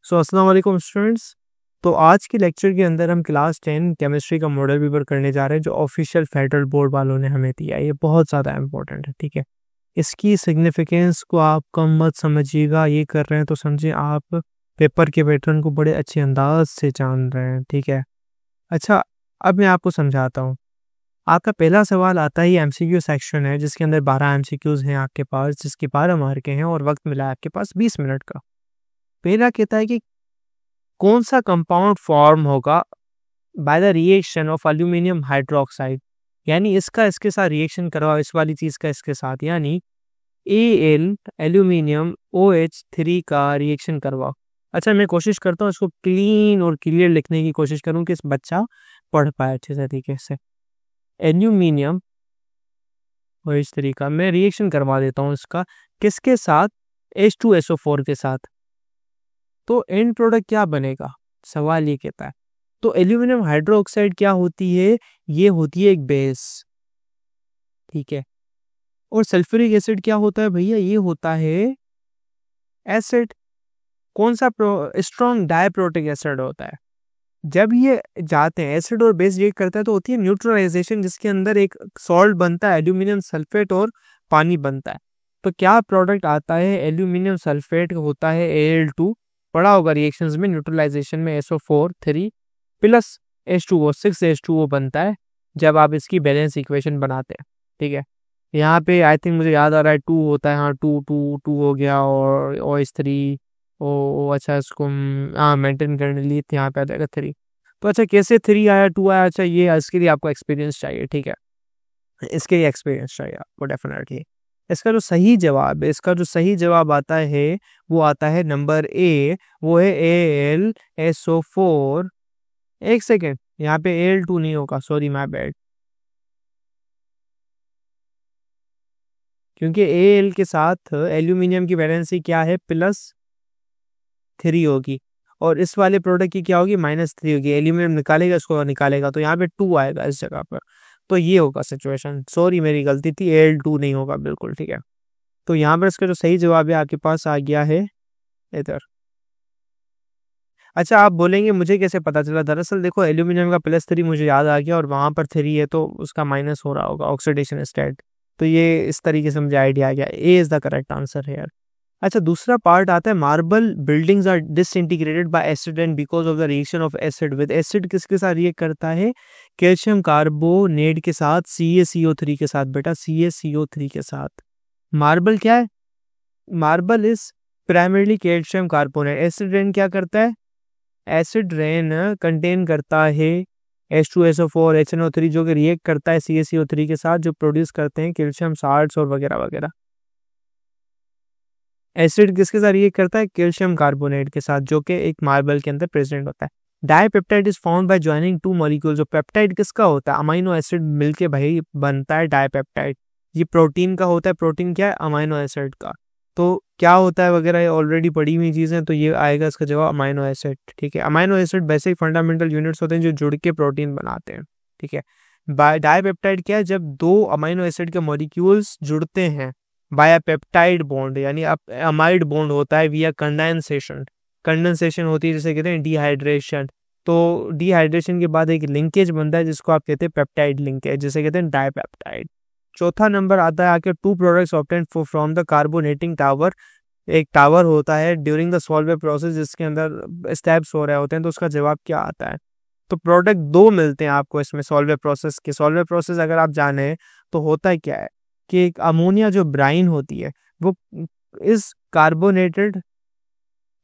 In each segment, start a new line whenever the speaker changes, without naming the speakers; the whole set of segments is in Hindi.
अस्सलाम वालेकुम स्टूडेंट्स। तो आज के लेक्चर के अंदर हम क्लास 10 केमिस्ट्री का मॉडल पेपर करने जा रहे हैं जो ऑफिशियल फेडरल बोर्ड वालों ने हमें दिया है। ये बहुत ज़्यादा इंपॉर्टेंट है, ठीक है। इसकी सिग्निफिकेंस को आप कम मत समझिएगा, ये कर रहे हैं तो समझिए आप पेपर के पैटर्न को बड़े अच्छे अंदाज से जान रहे हैं, ठीक है। अच्छा, अब मैं आपको समझाता हूँ। आपका पहला सवाल आता है, एमसीक्यू सेक्शन है जिसके अंदर 12 एमसीक्यूज हैं आपके पास, जिसके 12 मार्क के हैं और वक्त मिला है आपके पास 20 मिनट का। पहला कहता है कि कौन सा कंपाउंड फॉर्म होगा by the reaction of aluminium hydroxide, यानी इसका इसके साथ रिएक्शन करवाओ, इस वाली चीज का इसके साथ, यानी एल एल्यूमिनियम OH3 का रिएक्शन करवाओ। अच्छा, मैं कोशिश करता हूँ इसको क्लीन और क्लियर लिखने की कोशिश करूँ कि इस बच्चा पढ़ पाए अच्छे तरीके से। एल्यूमिनियम OH3 का मैं रिएक्शन करवा देता हूँ इसका किसके साथ, H2SO4 के साथ। तो एंड प्रोडक्ट क्या बनेगा, सवाल ये कहता है। तो एल्यूमिनियम हाइड्रोक्साइड क्या होती है, ये होती है एक बेस, ठीक है। और सल्फ्यूरिक एसिड क्या होता है भैया, ये होता है एसिड। कौन सा स्ट्रॉन्ग डाइप्रोटिक एसिड होता है। जब ये जाते हैं एसिड और बेस रिएक्ट करता है तो होती है न्यूट्रलाइजेशन, जिसके अंदर एक सॉल्ट बनता है एल्यूमिनियम सल्फेट और पानी बनता है। तो क्या प्रोडक्ट आता है, एल्यूमिनियम सल्फेट होता है Al2, पड़ा होगा रिएक्शंस में, न्यूट्रलाइजेशन में SO4 3 प्लस H2O 6H2O बनता है जब आप इसकी बैलेंस इक्वेशन बनाते हैं, ठीक है। यहाँ पे आई थिंक मुझे याद आ रहा है 2 होता है, हाँ 2 हो गया, और OH3 ओ अच्छा, इसको मेंटेन करने के लिए यहाँ पे आ जाएगा 3। तो अच्छा, कैसे 3 आया 2 आया, अच्छा ये इसके लिए आपको एक्सपीरियंस चाहिए, ठीक है। इसके लिए एक्सपीरियंस चाहिए आपको डेफिनेटली। इसका जो सही जवाब है, इसका जो सही जवाब आता है वो आता है नंबर ए, वो है AlSO4। एक सेकेंड, यहाँ पे Al2 नहीं होगा, सॉरी माय बैड, क्योंकि Al के साथ एल्यूमिनियम की वैलेंसी क्या है, +3 होगी, और इस वाले प्रोडक्ट की क्या होगी, -3 होगी। एल्यूमिनियम निकालेगा, इसको निकालेगा तो यहाँ पे 2 आएगा इस जगह पर। तो ये होगा सिचुएशन, सॉरी मेरी गलती थी, Al2 नहीं होगा बिल्कुल, ठीक है। तो यहाँ पर इसका जो सही जवाब है आपके पास आ गया है इधर। अच्छा, आप बोलेंगे मुझे कैसे पता चला, दरअसल देखो एल्यूमिनियम का +3 मुझे याद आ गया और वहां पर 3 है तो उसका माइनस हो रहा होगा, ऑक्सीडेशन स्टेट। तो ये इस तरीके से मुझे आइडिया आ गया, A is the correct answer है यार। अच्छा, दूसरा पार्ट आता है, marble buildings are disintegrated by acid and because of the reaction of acid with acid किसके साथ रिएक्ट करता है, कैल्शियम कार्बोनेट के साथ, CaCO3 के साथ, बेटा CaCO3 के साथ। मार्बल क्या है, marble is primarily calcium carbonate. Acid rain क्या करता है, एसिड रेन कंटेन करता है H2SO4 HNO3 जो कि रिएक्ट करता है CaCO3 के साथ, जो प्रोड्यूस करते हैं कैल्शियम साल्ट्स और वगैरह वगैरह। एसिड किसके साथ रिएक्ट करता है, कैल्शियम कार्बोनेट के साथ, जो कि एक मार्बल के अंदर प्रेजेंट होता है। Dipeptide is found by joining 2 molecule. जो पेप्टाइड किसका होता है, अमीनो एसिड मिलके भाई बनता है डाइपेप्टाइड। ये प्रोटीन का होता है, प्रोटीन क्या है, अमीनो एसिड का। तो क्या होता है वगैरह, ये ऑलरेडी पढ़ी हुई चीजें, तो ये आएगा इसका जवाब अमीनो एसिड, ठीक है। अमीनो एसिड वैसे ही फंडामेंटल यूनिट्स होते हैं जो जुड़ के प्रोटीन बनाते हैं, ठीक है। डाइपेप्टाइड क्या है, जब 2 अमीनो एसिड के मॉलिक्यूल्स जुड़ते हैं बाय पेप्टाइड बॉन्ड, यानी अमाइड बॉन्ड होता है विया कंडेंसेशन। कंडेंसेशन होती है जिसे कहते हैं डिहाइड्रेशन। तो डिहाइड्रेशन के बाद एक लिंकेज बनता है जिसको आप कहते हैं पेप्टाइड लिंकेज, जिसे कहते हैं डाइपेप्टाइड। चौथा नंबर आता है आके, 2 products obtained from the carbonating tower. एक टावर होता है ड्यूरिंग द सॉल्वेंट प्रोसेस जिसके अंदर स्टेप्स हो रहे होते हैं, तो उसका जवाब क्या आता है। तो प्रोडक्ट 2 मिलते हैं आपको इसमें सॉल्वेंट प्रोसेस के। सॉल्वेंट प्रोसेस अगर आप जाने तो होता है क्या है कि एक अमोनिया जो ब्राइन होती है वो इस कार्बोनेटेड,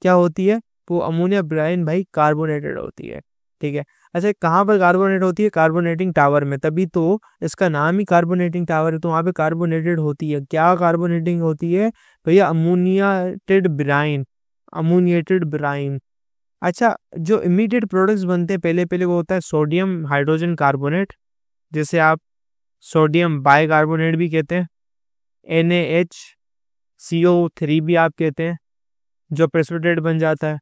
क्या होती है, वो अमोनिया ब्राइन भाई कार्बोनेटेड होती है, ठीक है। अच्छा, कहाँ पर कार्बोनेट होती है, कार्बोनेटिंग टावर में, तभी तो इसका नाम ही कार्बोनेटिंग टावर है। तो वहाँ पे कार्बोनेटेड होती है, क्या कार्बोनेटिंग होती है भैया, अमोनिएटेड ब्राइन, अमोनिएटेड ब्राइन। अच्छा, जो इमीडिएट प्रोडक्ट्स बनते हैं पहले पहले वो होता है सोडियम हाइड्रोजन कार्बोनेट, जिसे आप सोडियम बाइकार्बोनेट भी कहते हैं, NaHCO3 भी आप कहते हैं, जो प्रेसिपिटेट बन जाता है।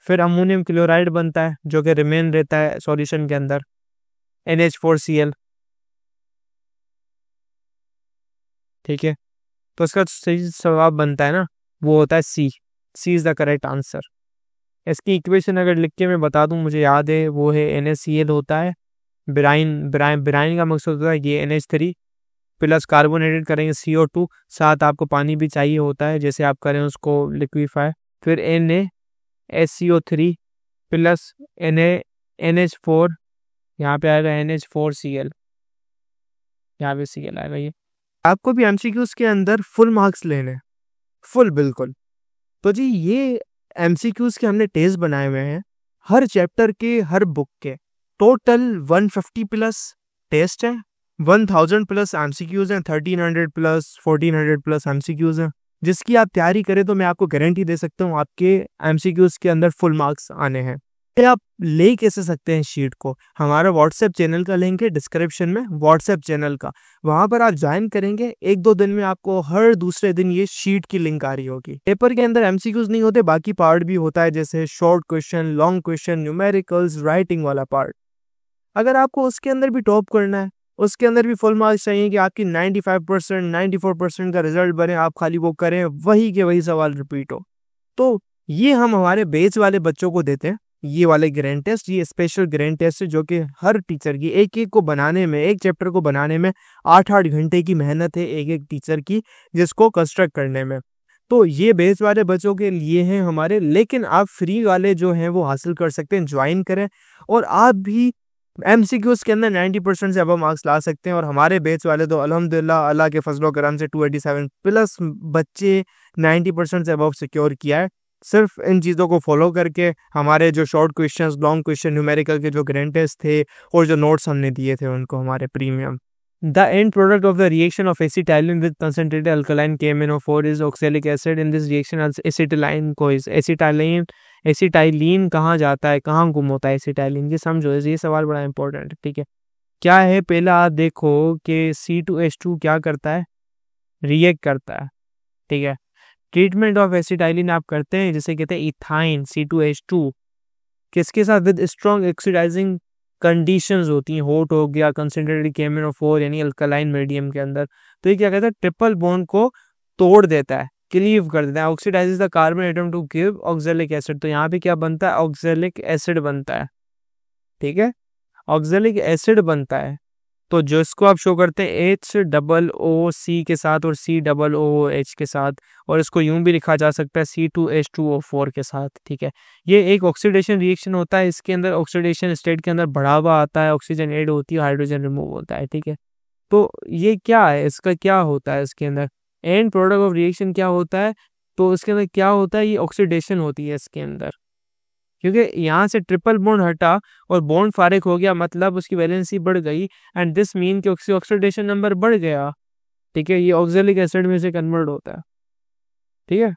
फिर अमोनियम क्लोराइड बनता है जो कि रिमेन रहता है सॉल्यूशन के अंदर, NH4Cl, ठीक है। तो इसका सही जवाब बनता है ना, वो होता है सी। सी इज द करेक्ट आंसर। इसकी इक्वेशन अगर लिख के मैं बता दूं, मुझे याद है, वो है NaCl होता है, ब्राइन का मकसद होता है ये NH3 प्लस कार्बोनेटेड करेंगे CO2, साथ आपको पानी भी चाहिए होता है, जैसे आप करें उसको लिक्विफाई, फिर NaSCO3 प्लस NH4, यहाँ पे आएगा NH4Cl, यहाँ पे Cl आएगा। ये आपको भी MCQs के अंदर फुल मार्क्स लेने, फुल बिल्कुल। तो जी ये MCQs के हमने टेस्ट बनाए हुए हैं, हर चैप्टर के, हर बुक के, टोटल 150 प्लस टेस्ट है, 1000 प्लस MCQs हैं, 1300 प्लस 1400 प्लस MCQs हैं, जिसकी आप तैयारी करें तो मैं आपको गारंटी दे सकता हूँ आपके MCQs के अंदर फुल मार्क्स आने हैं। आप ले कैसे सकते हैं शीट को, हमारा व्हाट्सएप चैनल का लिंक है डिस्क्रिप्शन में, व्हाट्सएप चैनल का, वहां पर आप ज्वाइन करेंगे, 1-2 दिन में आपको हर दूसरे दिन ये शीट की लिंक आ रही होगी। पेपर के अंदर MCQs नहीं होते, बाकी पार्ट भी होता है, जैसे short question, long question, numericals, writing वाला पार्ट। अगर आपको उसके अंदर भी टॉप करना है, उसके अंदर भी फुल मार्क्स चाहिए कि आपकी 95% 94% का रिजल्ट बने, आप खाली वो करें, वही के वही सवाल रिपीट हो, तो ये हम हमारे बेस वाले बच्चों को देते हैं, ये वाले ग्रैंड टेस्ट, ये स्पेशल ग्रैंड टेस्ट है, जो कि हर टीचर की एक को बनाने में, एक चैप्टर को बनाने में 8-8 घंटे की मेहनत है एक टीचर की, जिसको कंस्ट्रक्ट करने में। तो ये बेस वाले बच्चों के लिए हैं हमारे, लेकिन आप फ्री वाले जो हैं वो हासिल कर सकते हैं, ज्वाइन करें, और आप भी MCQs के अंदर 90% से अब मार्क्स ला सकते हैं। और हमारे बैच वाले तो अल्हम्दुलिल्लाह अल्लाह के फजलो करम से 287 प्लस बच्चे 90% से अबव सिक्योर किया है, सिर्फ इन चीज़ों को फॉलो करके। हमारे जो short questions, long question, numerical के जो ग्रैंड टेस्ट थे और जो नोट्स हमने दिए थे उनको, हमारे premium. The end product of the reaction of acetylene with concentrated alkaline KMnO4 is oxalic acid. In this reaction, acetylene को एसिटाइलिन कहाँ जाता है, कहाँ गुम होता है एसिटाइलिन, ये समझो, ये सवाल बड़ा इंपॉर्टेंट है, ठीक है। क्या है, पहला आप देखो कि C2H2 क्या करता है, रिएक्ट करता है, ठीक है। ट्रीटमेंट ऑफ एसिटाइलिन आप करते हैं, जिसे कहते हैं इथाइन C2H2, किसके साथ, विद स्ट्रॉन्ग ऑक्सीडाइजिंग कंडीशंस होती हैं, हॉट हो गया, कंसंट्रेटेड KMnO4 यानी अल्कलाइन मीडियम के अंदर, तो ये क्या कहता है, ट्रिपल बॉन्ड को तोड़ देता है, क्लीव कर देता है, oxidizes the carbon atom to give oxalic acid. तो यहाँ पे क्या बनता है, ऑक्सैलिक एसिड बनता है, ठीक है, ऑक्सैलिक एसिड बनता है। तो जो इसको आप शो करते हैं HOOC के साथ और COOH के साथ, और इसको यूं भी लिखा जा सकता है C2H2O4 के साथ, ठीक है। ये एक ऑक्सीडेशन रिएक्शन होता है, इसके अंदर ऑक्सीडेशन स्टेट के अंदर बढ़ावा आता है, ऑक्सीजन ऐड होती है, हाइड्रोजन रिमूव होता है, ठीक है। तो ये क्या है, इसका क्या होता है, इसके अंदर एंड प्रोडक्ट ऑफ रिएक्शन क्या होता है, तो इसके अंदर क्या होता है, ये ऑक्सीडेशन होती है इसके अंदर, क्योंकि यहाँ से ट्रिपल बॉन्ड हटा और बॉन्ड फारिग हो गया, मतलब उसकी वैलेंसी बढ़ गई, एंड दिस मीन कि ऑक्सीडेशन नंबर बढ़ गया, ठीक है। ये ऑक्सैलिक एसिड में से कन्वर्ट होता है, ठीक है,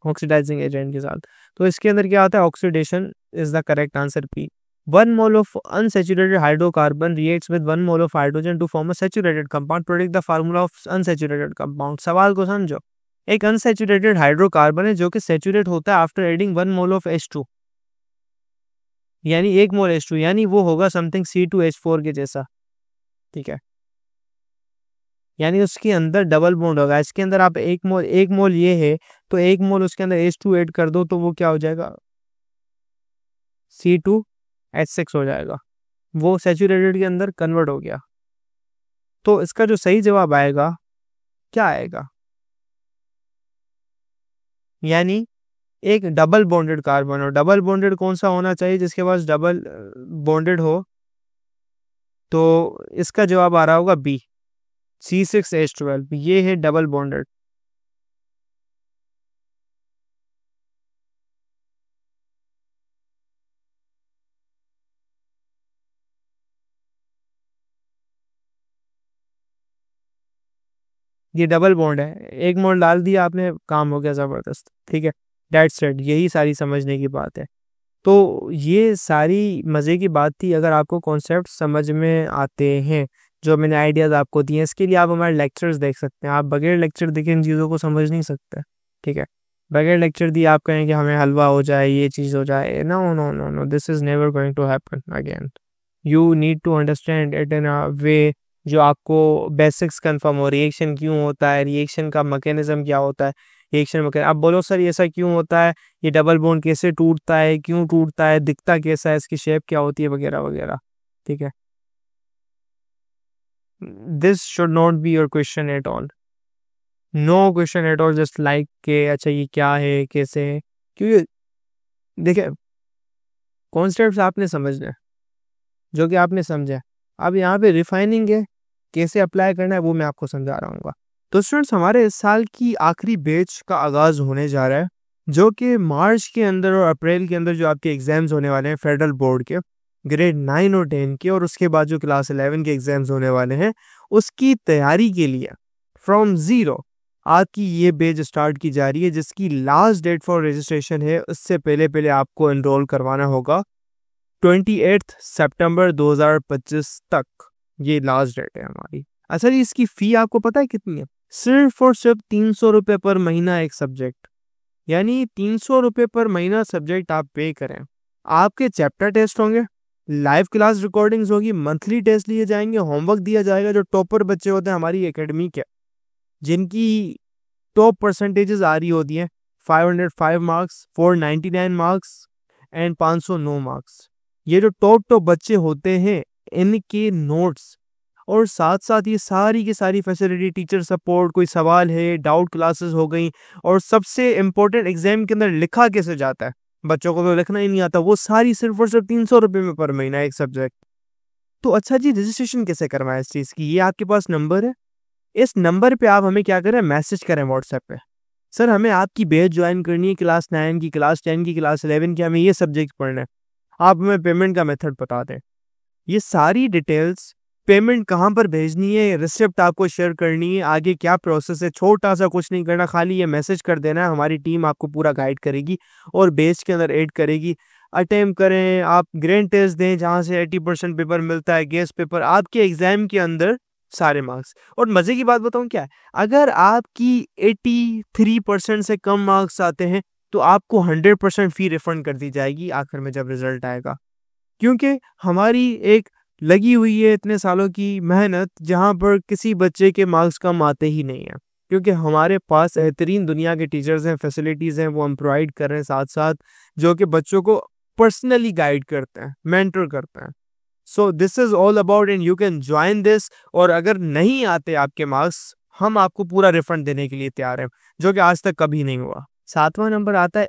ऑक्सीडाइजिंग एजेंट के साथ। तो इसके अंदर क्या आता है, oxidation is the correct answer, P। 1 mole of unsaturated hydrocarbon reacts with 1 mole of hydrogen to form a saturated compound. Predict the formula of unsaturated compound। सवाल को समझो, एक अनसेचुरेटेड हाइड्रोकार्बन है जो कि सेचुरेट होता है after adding 1 mole of H2, यानी 1 मोल H2, यानी वो होगा समथिंग C2H4 के जैसा, ठीक है, यानी उसके अंदर डबल बॉन्ड होगा। इसके अंदर आप 1 मोल ये है, तो 1 मोल उसके अंदर H2 ऐड कर दो, तो वो क्या हो जाएगा, C2H6 हो जाएगा, वो सैचुरेटेड के अंदर कन्वर्ट हो गया। तो इसका जो सही जवाब आएगा, क्या आएगा, यानी एक डबल बॉन्डेड कार्बन, और डबल बॉन्डेड कौन सा होना चाहिए, जिसके पास डबल बॉन्डेड हो, तो इसका जवाब आ रहा होगा B, C6H12, ये है डबल बॉन्डेड। ये डबल बॉन्ड है, 1 मोल डाल दिया आपने, काम हो गया जबरदस्त, ठीक है, दैट्स इट, यही सारी समझने की बात है। तो ये सारी मज़े की बात थी। अगर आपको कॉन्सेप्ट समझ में आते हैं, जो मैंने आइडियाज़ आपको दिए, इसके लिए आप हमारे लेक्चर्स देख सकते हैं। आप बगैर लेक्चर देखे इन चीज़ों को समझ नहीं सकते, ठीक है। बगैर लेक्चर दिए आप कहें कि हमें हलवा हो जाए, ये चीज़ हो जाए, no no no no, this is never going to happen again. You need to understand it in a way जो आपको बेसिक्स कन्फर्म हो, रिएक्शन क्यों होता है, रिएक्शन का मैकेनिज्म क्या होता है, रिएक्शन में करें। अब बोलो सर ऐसा क्यों होता है, ये डबल बॉन्ड कैसे टूटता है, क्यों टूटता है, दिखता कैसा है, इसकी शेप क्या होती है, वगैरह वगैरह। ठीक है, this should not be your question at all, no question at all, just like के अच्छा ये क्या है, कैसे है, क्योंकि देखिए कॉन्सेप्ट्स आपने समझना है जो कि आपने समझा। अब यहाँ पे रिफाइनिंग है, कैसे अप्लाई करना है वो मैं आपको समझा रहा हूँ। तो स्टूडेंट्स हमारे इस साल की आखिरी बैच का आगाज होने जा रहा है, जो कि मार्च के अंदर और अप्रैल के अंदर जो आपके एग्जाम्स होने वाले हैं फेडरल बोर्ड के, ग्रेड 9 और 10 के, और उसके बाद जो क्लास 11 के एग्जाम्स होने वाले हैं, उसकी तैयारी के लिए फ्रॉम जीरो आपकी ये बैच स्टार्ट की जा रही है, जिसकी लास्ट डेट फॉर रजिस्ट्रेशन है, उससे पहले पहले आपको एनरोल करवाना होगा 28 सितंबर 2025 तक, ये लास्ट डेट है हमारी। अच्छा जी, इसकी फी आपको पता है कितनी है? सिर्फ और सिर्फ 300 रुपये पर महीना एक सब्जेक्ट, यानी 300 रुपये पर महीना सब्जेक्ट आप पे करें। आपके चैप्टर टेस्ट होंगे, लाइव क्लास रिकॉर्डिंग्स होगी, मंथली टेस्ट लिए जाएंगे, होमवर्क दिया जाएगा। जो टॉपर बच्चे होते हैं हमारी एकेडमी के, जिनकी टॉप परसेंटेजेस आ रही होती हैं 505 मार्क्स, 499 मार्क्स एंड 509 मार्क्स, ये जो टॉप बच्चे होते हैं इनके नोट्स और साथ साथ ये सारी की सारी फैसिलिटी, टीचर सपोर्ट, कोई सवाल है, डाउट क्लासेस हो गई, और सबसे इम्पोर्टेंट एग्जाम के अंदर लिखा कैसे जाता है, बच्चों को तो लिखना ही नहीं आता, वो सारी सिर्फ और सिर्फ 300 रुपये में पर महीना एक सब्जेक्ट। तो अच्छा जी, रजिस्ट्रेशन कैसे करवाएं इस चीज़ की? ये आपके पास नंबर है, इस नंबर पे आप हमें क्या करें, मैसेज करें व्हाट्सएप पे, सर हमें आपकी बैच ज्वाइन करनी है, क्लास 9 की, क्लास 10 की, क्लास 11 की, हमें ये सब्जेक्ट पढ़ना है, आप हमें पेमेंट का मेथड बता दें। ये सारी डिटेल्स, पेमेंट कहाँ पर भेजनी है, रिसिप्ट आपको शेयर करनी है, आगे क्या प्रोसेस है, छोटा सा कुछ नहीं करना, खाली ये मैसेज कर देना है, हमारी टीम आपको पूरा गाइड करेगी और बैच के अंदर ऐड करेगी। अटेम्प्ट करें, आप ग्रैंड टेस्ट दें जहाँ से 80% पेपर मिलता है, गेस्ट पेपर, आपके एग्जाम के अंदर सारे मार्क्स। और मजे की बात बताऊं क्या है, अगर आपकी 83% से कम मार्क्स आते हैं तो आपको 100% फी रिफंड कर दी जाएगी आखिर में जब रिजल्ट आएगा, क्योंकि हमारी एक लगी हुई है इतने सालों की मेहनत, जहां पर किसी बच्चे के मार्क्स कम आते ही नहीं है, क्योंकि हमारे पास बेहतरीन दुनिया के टीचर्स हैं, फैसिलिटीज़ हैं, वो हम प्रोवाइड कर रहे हैं साथ साथ, जो कि बच्चों को पर्सनली गाइड करते हैं, मेंटर करते हैं। So this is all about and you can join this. और अगर नहीं आते आपके मार्क्स, हम आपको पूरा रिफंड देने के लिए तैयार हैं, जो कि आज तक कभी नहीं हुआ। 7वां नंबर आता है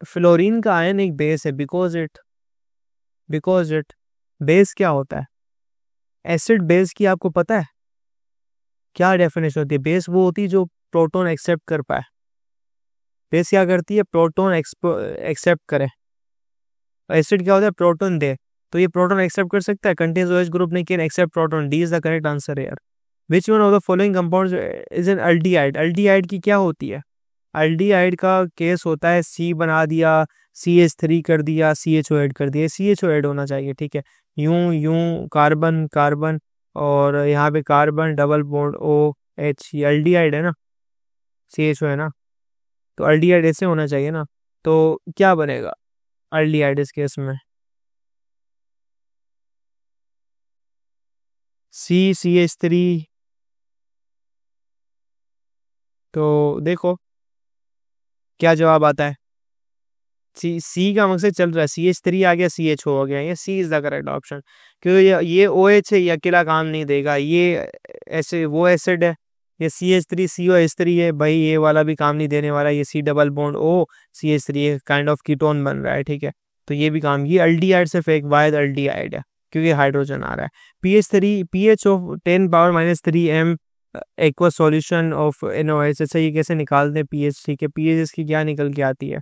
फ्लोरीन का आयन एक बेस है, बिकॉज इट बेस क्या होता है? एसिड बेस की आपको पता है क्या डेफिनेशन होती है? बेस वो होती है जो प्रोटॉन एक्सेप्ट कर पाए। बेस क्या करती है? प्रोटॉन एक्सेप्ट करे। एसिड क्या होता है? प्रोटॉन दे, तो ये प्रोटॉन एक्सेप्ट कर सकता है, कंटेन्स OH ग्रुप नहीं, can accept proton. D is the correct answer यार। Which one of the following compounds is an aldehyde? Aldehyde की क्या होती है? अल्डिहाइड का केस होता है C बना दिया, CH3 कर दिया, CHO ऐड कर दिया, CHO ऐड होना चाहिए, ठीक है। यूं यूं कार्बन कार्बन, और यहाँ पे कार्बन डबल बॉन्ड OH, ये अल्डिहाइड है ना, CHO है ना, तो अल्डिहाइड ऐसे होना चाहिए ना। तो क्या बनेगा अल्डिहाइड इस केस में? CH3। तो देखो क्या जवाब आता है। सी का मकसद चल रहा है, CH3 आ गया, CHO हो गया, ये C is the correct option, क्योंकि ये OH है, ये अकेला काम नहीं देगा, ये ऐसे वो एसिड है, ये CH3 COH3 है भाई, ये वाला भी काम नहीं देने वाला, ये C double bond O CH3 kind of ketone बन रहा है, ठीक है, तो ये भी काम, ये अल्डिहाइड से फेक वायद अल्डिहाइड है क्योंकि हाइड्रोजन आ रहा है। pH of 10⁻³ m aqua solution of NaOH। अच्छा ये कैसे निकालते हैं pH? ठीक है, pH इसकी क्या निकल के आती है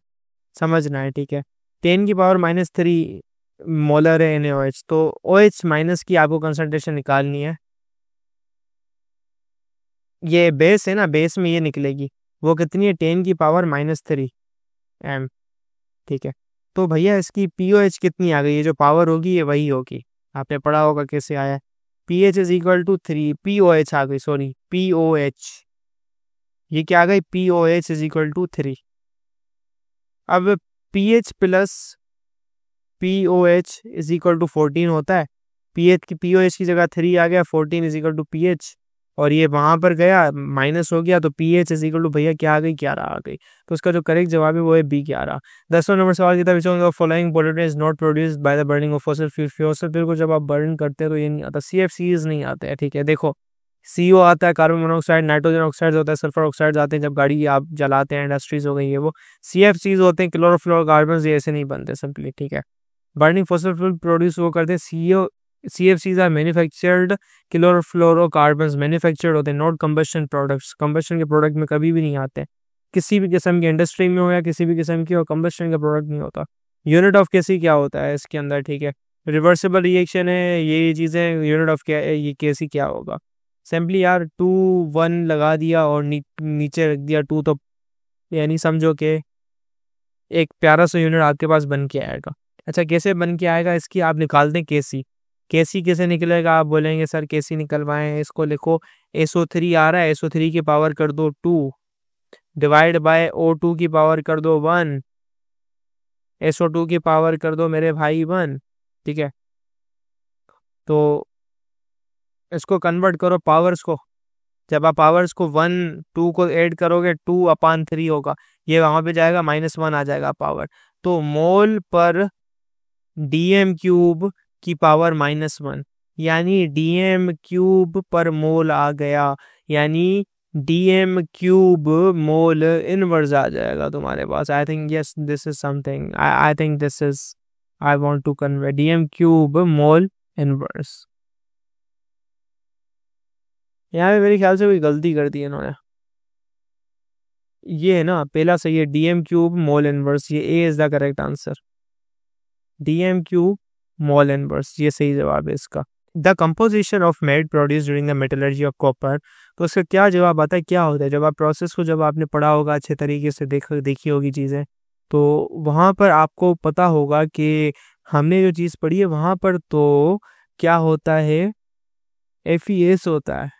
समझना है, ठीक है। 10⁻³ मोलर है NaOH, तो OH माइनस की आपको कंसंट्रेशन निकालनी है। ये बेस है ना, बेस में ये निकलेगी, वो कितनी है? 10⁻³ m, ठीक है। तो भैया इसकी POH कितनी आ गई? ये जो पावर होगी ये वही होगी, आपने पढ़ा होगा कैसे आया है। pH is equal to 3, POH आ गई, सॉरी POH, ये क्या आ गई? POH is equal to 3। अब pH plus POH is equal to 14 होता है, POH की जगह 3 आ गया, 14 इज इक्वल टू pH, और ये वहां पर गया माइनस हो गया, तो पीएच इज इक्वल टू भैया क्या आ गई, 11 आ गई। तो उसका जो करेक्ट जवाब है वो है बी 11। 10वां नंबर सवाल की तरफ, following pollutant is not produced by the burning of fossil fuel. Fossil fuel को जब आप बर्न करते हैं तो ये नहीं आता, CFCs नहीं आते हैं, ठीक है। देखो CO आता है, कार्बन मोनोऑक्साइड, नाइट्रोजन ऑक्साइड होता है, सल्फर ऑक्साइड आते हैं जब गाड़ी आप जलाते हैं, इंडस्ट्रीज हो गई है वो। CFCs होते हैं, क्लोरोफ्लोरोकार्बन, ये ऐसे नहीं बनते सिंपली, ठीक है। बर्निंग फॉसिल फ्यूल प्रोड्यूस वो करते हैं, CFCs are manufactured, chlorofluorocarbons manufactured होते हैं, नॉट कंबशन प्रोडक्ट्स, कंबशन के प्रोडक्ट में कभी भी नहीं आते, किसी भी किस्म की इंडस्ट्री में हो या किसी भी किस्म की, और कंबशन का प्रोडक्ट नहीं होता। यूनिट ऑफ केसी क्या होता है इसके अंदर, ठीक है। रिवर्सिबल रिएक्शन है, ये चीज़ें, यूनिट ऑफ क्या है, ये केसी क्या होगा। सिंपली यार 2 1 लगा दिया और नीचे रख दिया 2, तो यानी समझो कि एक प्यारा सा यूनिट आपके पास बन के आएगा। अच्छा कैसे बन के आएगा, इसकी आप निकाल दें केसी। केसी कैसे निकलेगा, आप बोलेंगे सर केसी निकलवाएं, इसको लिखो SO3 आ रहा है, SO3 की पावर कर दो 2 डिवाइड बाय O2 की पावर कर दो 1, SO2 की पावर कर दो मेरे भाई 1, ठीक है। तो इसको कन्वर्ट करो पावर्स को, जब आप पावर्स को 1 2 को ऐड करोगे 2/3 होगा, ये वहां पे जाएगा -1 आ जाएगा पावर। तो मोल पर DM क्यूब की पावर -1, यानी DM क्यूब पर मोल आ गया, यानी DM क्यूब मोल इनवर्स आ जाएगा तुम्हारे पास। I think yes this is something, I think this is, I want to convey DM cube mole inverse. यहाँ पे मेरे ख्याल से कोई गलती कर दी है इन्होंने, ये है ना पहला सही है, DM क्यूब मोल इनवर्स, ये A is the correct answer. DM cube mole inverse, ये सही जवाब है इसका। The composition of made produce during the metallurgy of copper, तो इसका क्या जवाब आता है, क्या होता है। जब आप प्रोसेस को, जब आपने पढ़ा होगा अच्छे तरीके से, देखी होगी चीज़ें, तो वहाँ पर आपको पता होगा कि हमने जो चीज़ पढ़ी है वहाँ पर, तो क्या होता है, FeS होता है,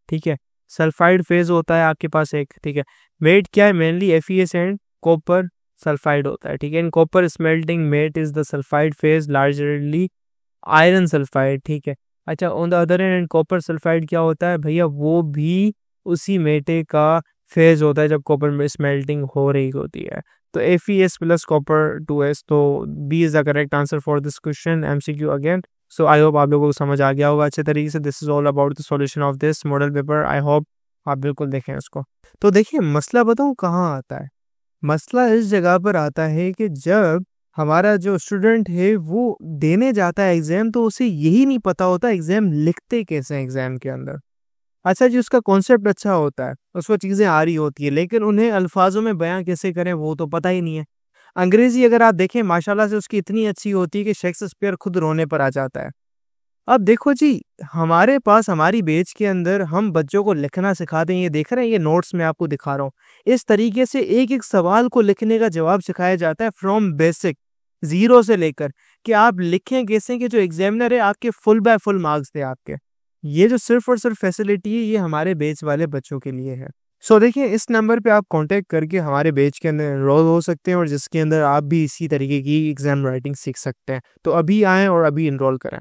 ठीक है। सल्फाइड फेज होता है आपके पास एक, ठीक है। मेट क्या है, mainly FeS and copper sulphide होता है, ठीक है। In copper smelting matte is the sulphide phase largely iron sulphide, ठीक है। अच्छा on the other end copper sulphide क्या होता है भैया, वो भी उसी मेटे का फेज होता है जब कॉपर में स्मेल्टिंग हो रही होती है। तो FeS प्लस कॉपर 2S, तो B is the correct answer for this question. MCQ again. So I hope आप लोगों को समझ आ गया होगा अच्छे तरीके से। This is all about the solution of this model paper. I hope आप बिल्कुल देखें उसको। तो देखिए मसला बताऊं कहाँ आता है, मसला इस जगह पर आता है कि जब हमारा जो स्टूडेंट है वो देने जाता है एग्जाम, तो उसे यही नहीं पता होता एग्जाम लिखते कैसे हैं एग्जाम के अंदर। अच्छा जी उसका कॉन्सेप्ट अच्छा होता है, उसको चीज़ें आ रही होती है, लेकिन उन्हें अल्फाजों में बयां कैसे करें वो तो पता ही नहीं है। अंग्रेजी अगर आप देखें माशाल्लाह से उसकी इतनी अच्छी होती है कि शेक्सपियर खुद रोने पर आ जाता है। अब देखो जी, हमारे पास हमारी बैच के अंदर हम बच्चों को लिखना सिखाते हैं, ये देख रहे हैं, ये नोट्स में आपको दिखा रहा हूँ। इस तरीके से एक एक सवाल को लिखने का जवाब सिखाया जाता है फ्रॉम बेसिक, 0 से लेकर कि आप लिखें कैसे कि जो एग्जामिनर है आपके फुल बाय फुल मार्क्स दे आपके। ये जो सिर्फ और सिर्फ फैसिलिटी है ये हमारे बैच वाले बच्चों के लिए है। सो देखिए इस नंबर पे आप कांटेक्ट करके हमारे बैच के अंदर एनरोल हो सकते हैं, और जिसके अंदर आप भी इसी तरीके की एग्जाम राइटिंग सीख सकते हैं। तो अभी आएँ और अभी एनरोल करें।